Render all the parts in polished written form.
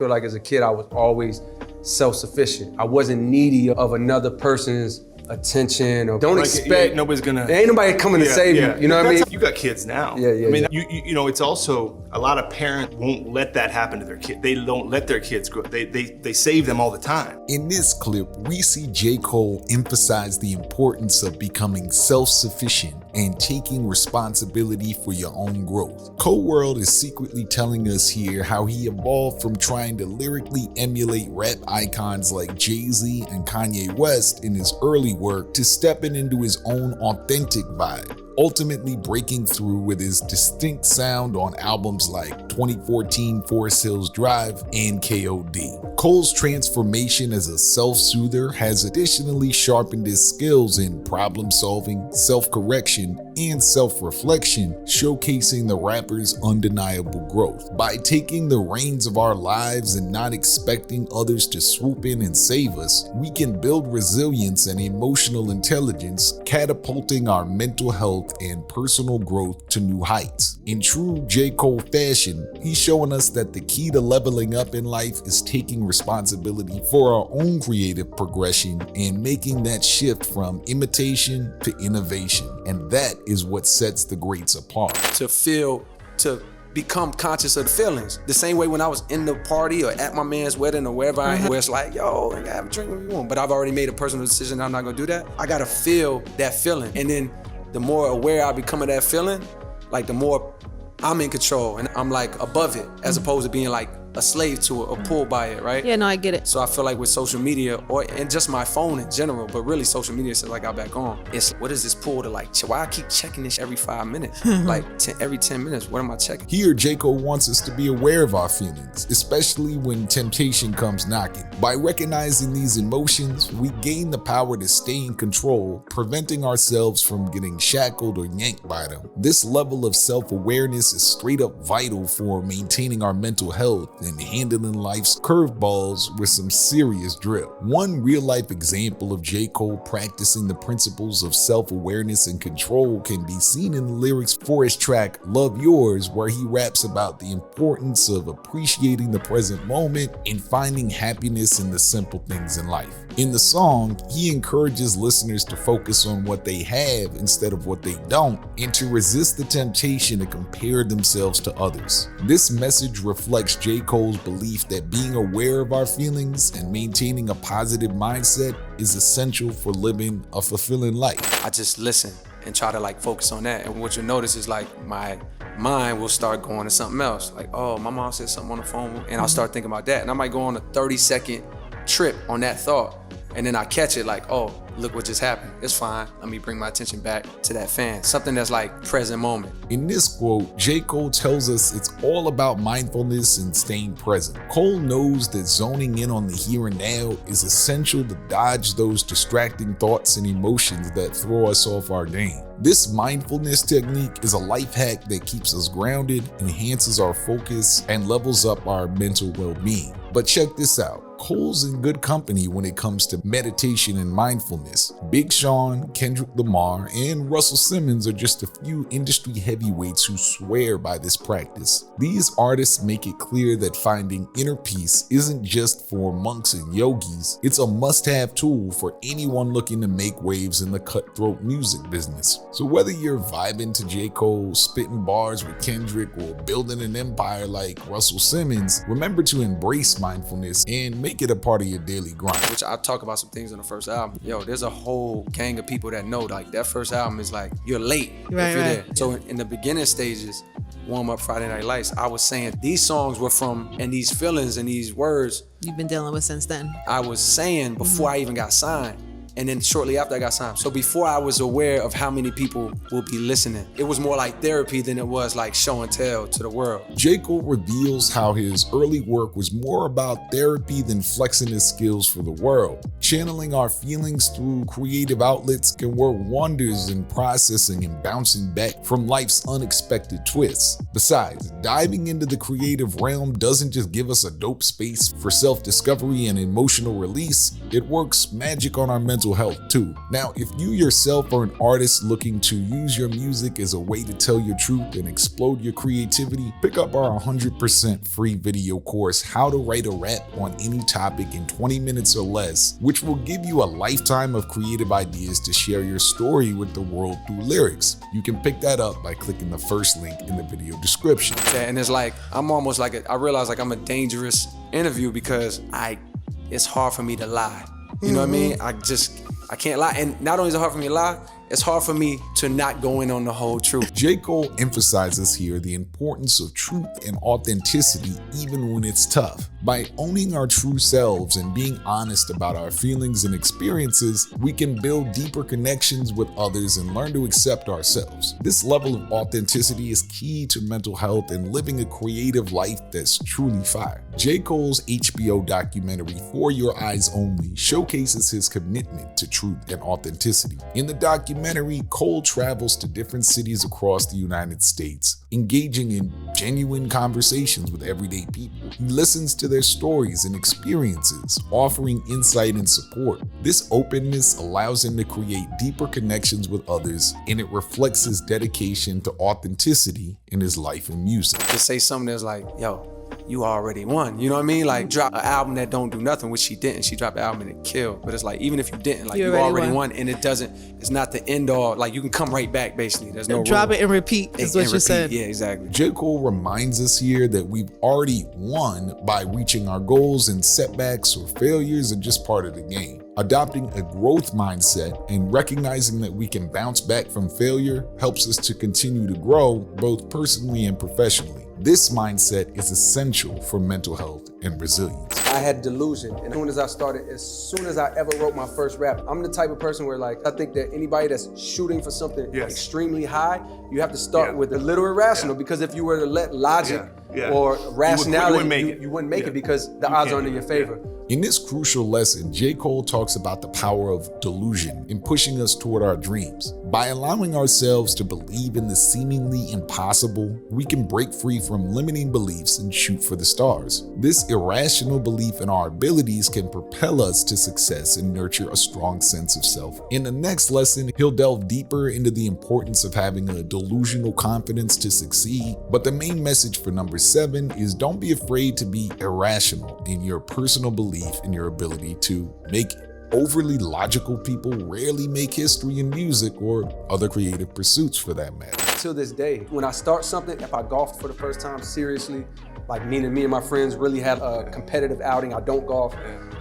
I feel like as a kid, I was always self-sufficient. I wasn't needy of another person's attention, or don't like, expect nobody's gonna, there ain't nobody coming to save you. You know what I mean? You got kids now. Yeah. I mean, you know, it's also a lot of parents won't let that happen to their kid. They don't let their kids grow. They save them all the time. In this clip, we see J. Cole emphasize the importance of becoming self-sufficient and taking responsibility for your own growth. Cole World is secretly telling us here how he evolved from trying to lyrically emulate rap icons like Jay-Z and Kanye West in his early work to stepping into his own authentic vibe, ultimately breaking through with his distinct sound on albums like 2014 Forest Hills Drive and K.O.D. Cole's transformation as a self-soother has additionally sharpened his skills in problem solving, self-correction, and self-reflection, showcasing the rapper's undeniable growth. By taking the reins of our lives and not expecting others to swoop in and save us, we can build resilience and emotional intelligence, catapulting our mental health and personal growth to new heights. In true J. Cole fashion, he's showing us that the key to leveling up in life is taking responsibility for our own creative progression and making that shift from imitation to innovation. And that is what sets the greats apart. To become conscious of the feelings. The same way when I was in the party or at my man's wedding or wherever I am, where it's like, yo, I have a drink when you want, but I've already made a personal decision that I'm not gonna do that. I gotta feel that feeling. And then the more aware I become of that feeling, like the more I'm in control and I'm like above it, as opposed to being like a slave to it or pulled by it, right? Yeah, no, I get it. So I feel like with social media and just my phone in general, but really social media since I got back on, it's what is this pull to like, why I keep checking this every 5 minutes? Like every 10 minutes, what am I checking? Here, J. Cole wants us to be aware of our feelings, especially when temptation comes knocking. By recognizing these emotions, we gain the power to stay in control, preventing ourselves from getting shackled or yanked by them. This level of self-awareness is straight up vital for maintaining our mental health and handling life's curveballs with some serious drip. One real-life example of J. Cole practicing the principles of self-awareness and control can be seen in the lyrics for his track Love Yours, where he raps about the importance of appreciating the present moment and finding happiness in the simple things in life. In the song, he encourages listeners to focus on what they have instead of what they don't, and to resist the temptation to compare themselves to others. This message reflects J. Cole's belief that being aware of our feelings and maintaining a positive mindset is essential for living a fulfilling life. I just listen and try to like focus on that. And what you'll notice is like my mind will start going to something else. Like, oh, my mom said something on the phone, and I'll start thinking about that. And I might go on a 30-second trip on that thought. And then I catch it like, oh, look what just happened. It's fine. Let me bring my attention back to that fan. Something that's like present moment. In this quote, J. Cole tells us it's all about mindfulness and staying present. Cole knows that zoning in on the here and now is essential to dodge those distracting thoughts and emotions that throw us off our game. This mindfulness technique is a life hack that keeps us grounded, enhances our focus, and levels up our mental well-being. But check this out. Cole's in good company when it comes to meditation and mindfulness. Big Sean, Kendrick Lamar, and Russell Simmons are just a few industry heavyweights who swear by this practice. These artists make it clear that finding inner peace isn't just for monks and yogis. It's a must-have tool for anyone looking to make waves in the cutthroat music business. So whether you're vibing to J. Cole, spitting bars with Kendrick, or building an empire like Russell Simmons, remember to embrace mindfulness and make it a part of your daily grind. Which I talk about some things on the first album. Yo, there's a whole gang of people that know like that first album is like, you're late if you're there. So in the beginning stages, Warm Up Friday Night Lights, I was saying these songs were from, and these feelings and these words you've been dealing with since then. I was saying before I even got signed. And then shortly after I got signed. So before I was aware of how many people will be listening, it was more like therapy than it was like show and tell to the world. J. Cole reveals how his early work was more about therapy than flexing his skills for the world. Channeling our feelings through creative outlets can work wonders in processing and bouncing back from life's unexpected twists. Besides, diving into the creative realm doesn't just give us a dope space for self-discovery and emotional release, it works magic on our mental mental health too. Now, if you yourself are an artist looking to use your music as a way to tell your truth and explode your creativity, pick up our 100% free video course, How to Write a Rap on Any Topic in 20 minutes or less, which will give you a lifetime of creative ideas to share your story with the world through lyrics. You can pick that up by clicking the first link in the video description. Yeah, and it's like, I'm almost like, I realize like I'm a dangerous interview because it's hard for me to lie. You know what I mean? I can't lie. And not only is it hard for me to lie, it's hard for me to not go in on the whole truth. J. Cole emphasizes here the importance of truth and authenticity even when it's tough. By owning our true selves and being honest about our feelings and experiences, we can build deeper connections with others and learn to accept ourselves. This level of authenticity is key to mental health and living a creative life that's truly fire. J. Cole's HBO documentary, For Your Eyes Only, showcases his commitment to truth and authenticity. In the documentary, Cole travels to different cities across the United States, engaging in genuine conversations with everyday people. He listens to their stories and experiences, offering insight and support. This openness allows him to create deeper connections with others, and it reflects his dedication to authenticity in his life and music. To say something that's like, yo, you already won. You know what I mean? Like, drop an album that don't do nothing, which she didn't. She dropped an album and it killed. But it's like, even if you didn't, like, you already won. And it's not the end all. Like, you can come right back, basically. There's no drop rule. It and repeat is what you said. Yeah, exactly. J. Cole reminds us here that we've already won by reaching our goals, and setbacks or failures are just part of the game. Adopting a growth mindset and recognizing that we can bounce back from failure helps us to continue to grow both personally and professionally. This mindset is essential for mental health and resilience. I had delusion, and as soon as I ever wrote my first rap, I'm the type of person where, like, I think that anybody that's shooting for something extremely high, you have to start with a little irrational, because if you were to let logic or rationality, you wouldn't make it because the odds are in your favor. In this crucial lesson, J. Cole talks about the power of delusion in pushing us toward our dreams. By allowing ourselves to believe in the seemingly impossible, we can break free from limiting beliefs and shoot for the stars. This irrational belief in our abilities can propel us to success and nurture a strong sense of self. In the next lesson, he'll delve deeper into the importance of having a delusional confidence to succeed. But the main message for number 7 is don't be afraid to be irrational in your personal belief in your ability to make it. Overly logical people rarely make history in music or other creative pursuits for that matter. To this day, when I start something, if I golfed for the first time seriously, like me and my friends really had a competitive outing, I don't golf,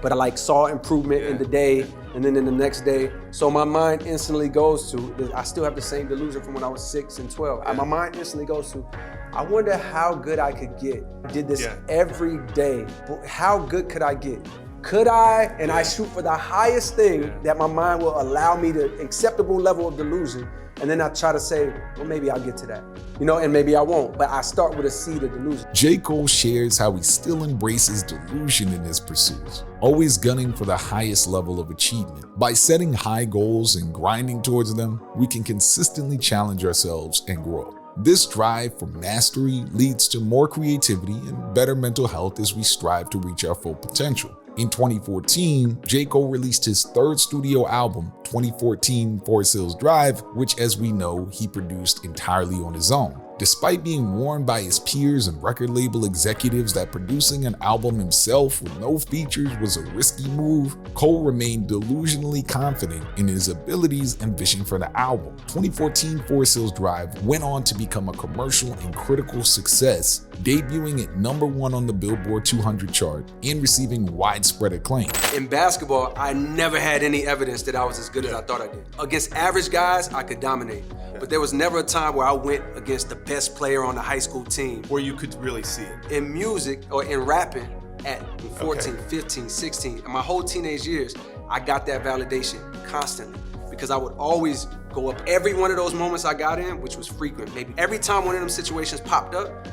but I like saw improvement in the day and then in the next day. So my mind instantly goes to, I still have the same delusion from when I was 6 and 12. My mind instantly goes to, I wonder how good I could get. I did this every day. How good could I get? Could I, and I shoot for the highest thing that my mind will allow me to acceptable level of delusion, and then I try to say, well, maybe I'll get to that, and maybe I won't, but I start with a seed of delusion. J. Cole shares how he still embraces delusion in his pursuits, always gunning for the highest level of achievement. By setting high goals and grinding towards them, we can consistently challenge ourselves and grow. This drive for mastery leads to more creativity and better mental health as we strive to reach our full potential. In 2014, J. Cole released his third studio album, 2014 Forest Hills Drive, which, as we know, he produced entirely on his own. Despite being warned by his peers and record label executives that producing an album himself with no features was a risky move, Cole remained delusionally confident in his abilities and vision for the album. 2014 Forest Hills Drive went on to become a commercial and critical success, debuting at #1 on the Billboard 200 chart and receiving widespread acclaim. In basketball, I never had any evidence that I was as good as I thought I did. Against average guys, I could dominate. But there was never a time where I went against the best player on the high school team. Where you could really see it. In music or in rapping at 14, 15, 16, and my whole teenage years, I got that validation constantly because I would always go up every one of those moments I got in, which was frequent. Maybe every time one of them situations popped up,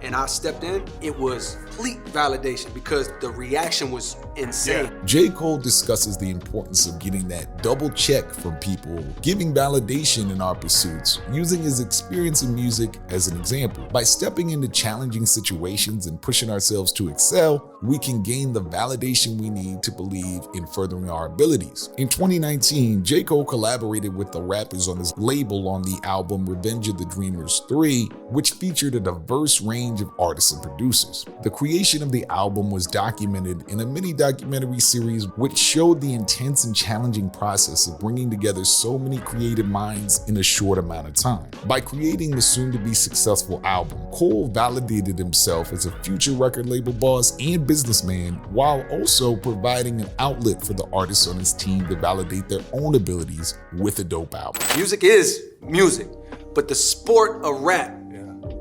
and I stepped in, it was complete validation because the reaction was insane. J. Cole discusses the importance of getting that double check from people, giving validation in our pursuits, using his experience in music as an example. By stepping into challenging situations and pushing ourselves to excel, we can gain the validation we need to believe in furthering our abilities. In 2019, J. Cole collaborated with the rappers on his label on the album Revenge of the Dreamers 3, which featured a diverse range of artists and producers. The creation of the album was documented in a mini-documentary series which showed the intense and challenging process of bringing together so many creative minds in a short amount of time. By creating the soon-to-be successful album, Cole validated himself as a future record label boss and businessman, while also providing an outlet for the artists on his team to validate their own abilities with a dope album. Music is music, but the sport of rap,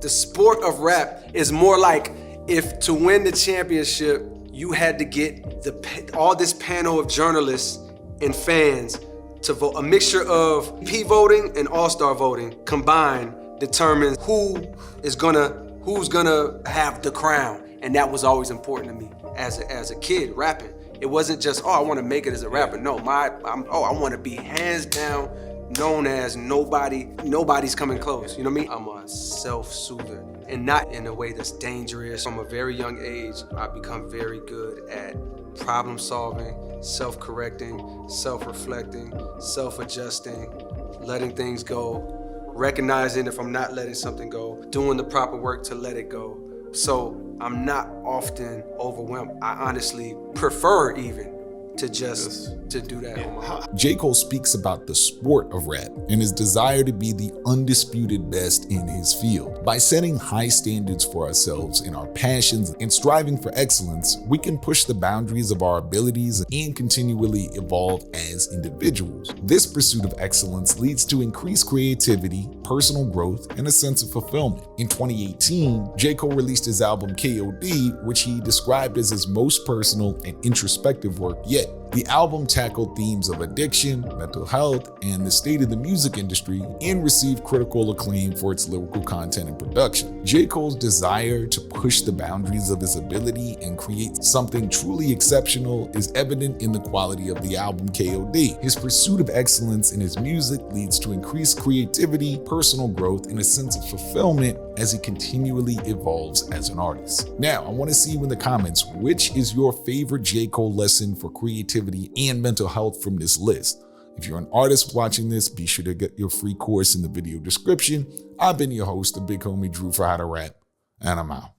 the sport of rap is more like if to win the championship, you had to get all this panel of journalists and fans to vote. A mixture of P voting and all-star voting combined determines who's gonna have the crown. And that was always important to me as a kid rapping. It wasn't just, I want to make it as a rapper. No, I want to be hands down known as nobody's coming close. You know what I mean? I'm a self-soother, and not in a way that's dangerous. From a very young age, I've become very good at problem solving, self-correcting, self-reflecting, self-adjusting, letting things go, recognizing if I'm not letting something go, doing the proper work to let it go. So I'm not often overwhelmed. I honestly prefer even to do that on my own. J. Cole speaks about the sport of rap and his desire to be the undisputed best in his field. By setting high standards for ourselves in our passions and striving for excellence, we can push the boundaries of our abilities and continually evolve as individuals. This pursuit of excellence leads to increased creativity, personal growth, and a sense of fulfillment. In 2018, J. Cole released his album G.O.A.T, which he described as his most personal and introspective work yet. The album tackled themes of addiction, mental health, and the state of the music industry, and received critical acclaim for its lyrical content and production. J. Cole's desire to push the boundaries of his ability and create something truly exceptional is evident in the quality of the album G.O.A.T. His pursuit of excellence in his music leads to increased creativity, personal growth, and a sense of fulfillment as he continually evolves as an artist. Now, I want to see you in the comments, which is your favorite J. Cole lesson for creativity and mental health from this list? If you're an artist watching this, be sure to get your free course in the video description. I've been your host, the big homie Drew for How to Rap, and I'm out.